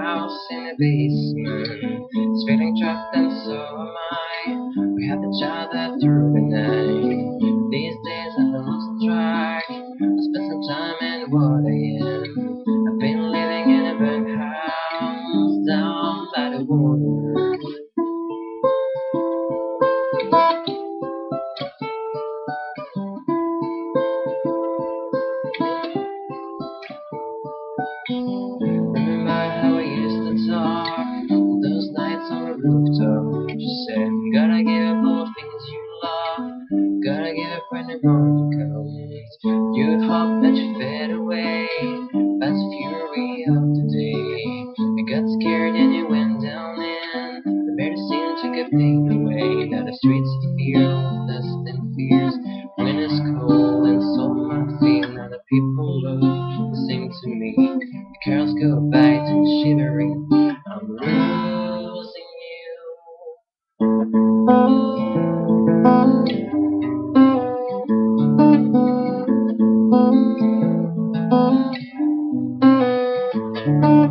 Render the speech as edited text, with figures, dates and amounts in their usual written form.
house in the basement. It's feeling trapped and so am I. We have each other through the night. These days I've lost track. I spent some time in what I am. I've been living in a burnt house down by the water. Remember how we used to talk, those nights on the rooftop. You said, gotta give up all the things you love, gotta give up when the morning comes. You hope that you fade away, that's the fury of the day. You got scared and you went down in the medicine took a pain away. Now the streets of fear, dust and fears. When it's cold and so my feet, now the people look, sing to me. The carols go back to shivering. I'm losing you.